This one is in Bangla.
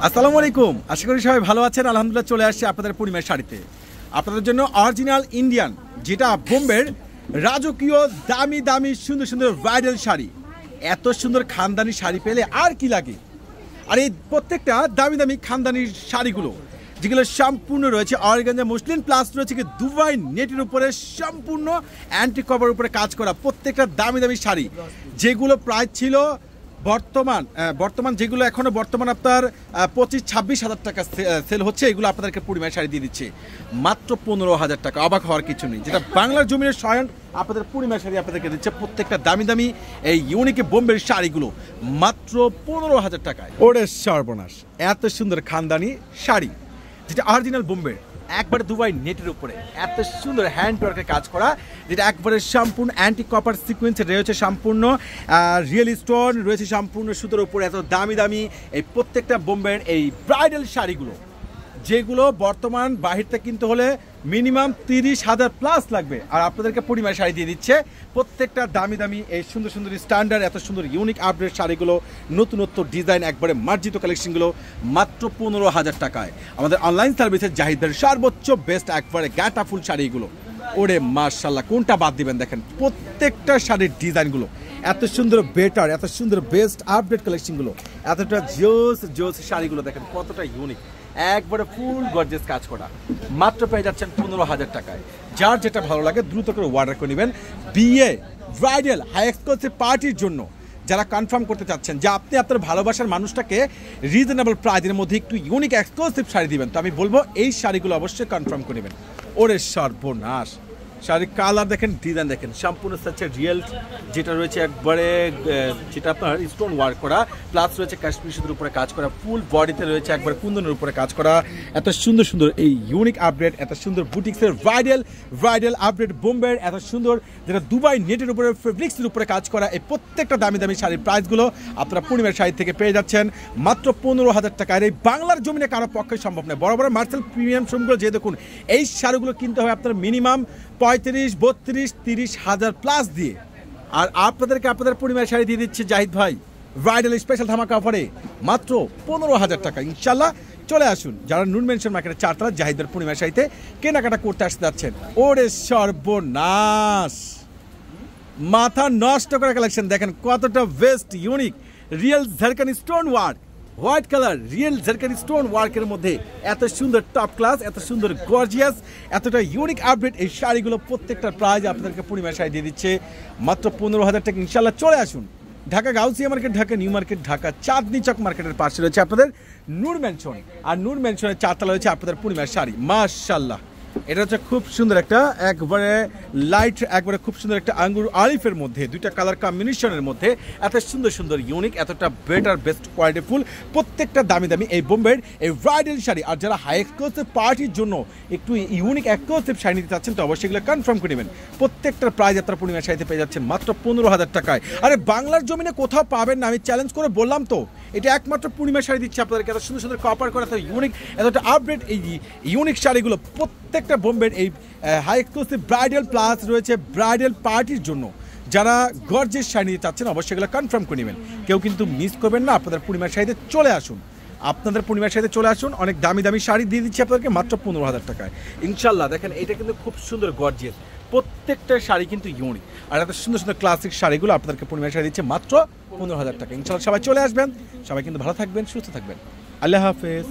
আসসালামু আলাইকুম, আশা করি সবাই ভালো আছেন। আলহামদুলিল্লাহ চলে আসছে আপনাদের পূর্ণিমার শাড়িতে আপনাদের জন্য অরিজিনাল ইন্ডিয়ান, যেটা বোম্বের রাজকীয় দামি দামি সুন্দর সুন্দর ব্রাইডাল শাড়ি। এত সুন্দর খানদানি শাড়ি পেলে আর কি লাগে। আর এই প্রত্যেকটা দামি দামি খানদানি শাড়িগুলো যেগুলো সম্পূর্ণ রয়েছে অর্গানজা মুসলিম, প্লাস রয়েছে কি দুবাই নেটের উপরে সম্পূর্ণ অ্যান্টি কভার উপরে কাজ করা প্রত্যেকটা দামি দামি শাড়ি, যেগুলো প্রায় ছিল বর্তমান যেগুলো এখনো বর্তমান আপনার 25-26 হাজার টাকা সেল হচ্ছে, এগুলো আপনাদেরকে পূর্ণিমার শাড়ি দিয়ে দিচ্ছে মাত্র 15,000 টাকা। অবাক হওয়ার কিছু নেই, যেটা বাংলার জমিনের স্বয়ং আপনাদের পূর্ণিমার শাড়ি আপনাদেরকে দিচ্ছে। প্রত্যেকটা দামি দামি এই ইউনিক বোম্বের শাড়িগুলো মাত্র 15,000 টাকায়। ওরে সর্বনাশ, এত সুন্দর খানদানি শাড়ি যেটা অরিজিনাল বোম্বের, একবারে দুবাই নেটের উপরে এত সুন্দর হ্যান্ড ওয়ার্কের কাজ করা, যেটা একবারে সম্পূর্ণ অ্যান্টি কপার সিকোয়েন্স রয়েছে, সম্পূর্ণ রিয়েল স্টোন রয়েছে, সম্পূর্ণ সুতোর উপরে এত দামি দামি এই প্রত্যেকটা বোম্বের এই ব্রাইডাল শাড়িগুলো, যেগুলো বর্তমান বাহির থেকে কিনতে হলে মিনিমাম 30,000 প্লাস লাগবে। আর আপনাদেরকে পূর্ণিমার শাড়ি দিয়ে দিচ্ছে প্রত্যেকটা দামি দামি এই সুন্দর সুন্দর স্ট্যান্ডার্ড এত সুন্দর ইউনিক আপডেট শাড়িগুলো, নতুনত্ব ডিজাইন একবারে মার্জিত কালেকশনগুলো মাত্র 15,000 টাকায়। আমাদের অনলাইন সার্ভিসের জাহিদের সর্বোচ্চ বেস্ট একবারে গাটা ফুল শাড়িগুলো। ওরে মাশাল্লাহ, কোনটা বাদ দিবেন? দেখেন প্রত্যেকটা শাড়ির ডিজাইনগুলো এত সুন্দর, বেটার, এত সুন্দর বেস্ট আপডেট কালেকশনগুলো, এতটা জোস জোস শাড়িগুলো দেখেন কতটা ইউনিক, একবারে ফুল গর্জিয়াস কাজ করা। মাত্র পেয়ে যাচ্ছেন 15,000 টাকায়। যার যেটা ভালো লাগে দ্রুত করে অর্ডার করে নেবেন। বিয়ে, ব্রাইডাল, হাই এক্সক্লুসিভ পার্টির জন্য যারা কনফার্ম করতে চাচ্ছেন যে আপনি আপনার ভালোবাসার মানুষটাকে রিজনেবল প্রাইজের মধ্যে একটু ইউনিক এক্সক্লুসিভ শাড়ি দিবেন, তো আমি বলবো এই শাড়িগুলো অবশ্যই কনফার্ম করে নেবেন। ওরে সর্বনাশ, শাড়ির কালার দেখেন, ডিজাইন দেখেন, সম্পূর্ণ হচ্ছে রিয়েল, যেটা রয়েছে একবারে যেটা আপনার স্টোন ওয়ার্ক করা, প্লাস রয়েছে কাশ্মীর সুতোর উপরে কাজ করা, ফুল বডিতে রয়েছে একবার কুন্দনের উপরে কাজ করা, এত সুন্দর সুন্দর এই ইউনিক আপডেট, এত সুন্দর বুটিক্সের ব্রাইডাল আপডেট বোম্বের, এত সুন্দর যেটা দুবাই নেটের উপরে ফেব্রিক্সের উপরে কাজ করা, এই প্রত্যেকটা দামি দামি শাড়ির প্রাইসগুলো আপনারা পূর্ণিমার শাড়ি থেকে পেয়ে যাচ্ছেন মাত্র 15,000 টাকা। আর এই বাংলার জমিনে কারো পক্ষে সম্ভব নয়। বড় বড় মার্সেল প্রিমিয়াম শোরুমগুলো যে দেখুন, এই শাড়িগুলো কিনতে হবে আপনার মিনিমাম 35, 32, 30,000 প্লাস দিয়ে। আর আপনাদেরকে আপনাদের পূর্ণিমার শাড়ি দিয়ে দিচ্ছে জাহিদ ভাই ব্রাইডাল স্পেশাল ধামাকা অফারে মাত্র 15,000 টাকা। ইনশাল্লাহ চলে আসুন যারা নুন মেনশন মার্কেটের 4 তলা জাহিদের পূর্ণিমার শাড়িতে কেনাকাটা করতে আসতে যাচ্ছেন। ওরে সর্বনাশ, মাথা নষ্ট করা কালেকশন দেখেন, কতটা বেস্ট ইউনিক রিয়েল ঝারকানি stone work, white colour real ঝারকানি স্টোন ওয়ার্কের মধ্যে এত সুন্দর টপ ক্লাস, এত সুন্দর গর্জিয়াস, এতটা ইউনিক আপডেট এই শাড়িগুলো প্রত্যেকটার প্রাইস আপনাদেরকে পূর্ণিমার শাড়ি দিয়ে দিচ্ছে মাত্র 15,000 টাকা। ইনশাল্লাহ চলে আসুন Dhaka Gausia market, Dhaka New Market, Dhaka Chandni Chowk মার্কেটের পাশে রয়েছে আপনাদের নূর ম্যানশন, আর নূর ম্যানশনের 4 তলা রয়েছে আপনাদের পূর্ণিমার শাড়ি। মাশাল্লাহ, এটা হচ্ছে খুব সুন্দর একটা একবারে লাইট, একবারে খুব সুন্দর একটা আঙ্গুর আলিফের মধ্যে দুইটা কালার কম্বিনেশনের মধ্যে এত সুন্দর সুন্দর ইউনিক, এতটা বেটার বেস্ট কোয়ালিটি ফুল প্রত্যেকটা দামি দামি এই বোম্বের এই ব্রাইডাল শাড়ি। আর যারা হাই এক্সক্লুসিভ পার্টির জন্য একটু ইউনিক এক্সক্লুসিভ শাড়ি নিতে চাচ্ছেন, তো অবশ্যই এগুলো কনফার্ম করে নেবেন। প্রত্যেকটার প্রাইস আপনারা পূর্ণিমার শাড়িতে পেয়ে যাচ্ছেন মাত্র 15,000 টাকায়। আরে বাংলার জমিনে কোথাও পাবেন না, আমি চ্যালেঞ্জ করে বললাম তো, এটা একমাত্র পূর্ণিমার শাড়ি দিচ্ছে আপনাদেরকে। এত সুন্দর সুন্দর কপার করা, এত ইউনিক, এতটা আপডেট এই ইউনিক শাড়িগুলো প্রত্যেকটা বোম্বের এই হাই এক্সক্লুসিভ ব্রাইডাল প্লাস রয়েছে ব্রাইডাল পার্টির জন্য। যারা গর্জেস শাড়ি নিতে চাচ্ছেন অবশ্যই এগুলো কনফার্ম করে নেবেন, কেউ কিন্তু মিস করবেন না। আপনাদের পূর্ণিমার শাড়িতে চলে আসুন, আপনাদের পূর্ণিমার শাড়িতে চলে আসুন, অনেক দামি দামি শাড়ি দিয়ে দিচ্ছি আপনাদেরকে মাত্র 15,000 টাকায়। ইনশাল্লাহ দেখেন, এটা কিন্তু খুব সুন্দর গর্জিয়াস, প্রত্যেকটা শাড়ি কিন্তু ইউনিক, আর এত সুন্দর সুন্দর ক্লাসিক শাড়িগুলো আপনাদেরকে পূর্ণিমার শাড়ি দিচ্ছে মাত্র 15,000 টাকা। ইনশাল্লাহ সবাই চলে আসবেন, সবাই কিন্তু ভালো থাকবেন, সুস্থ থাকবেন। আল্লাহ হাফেজ।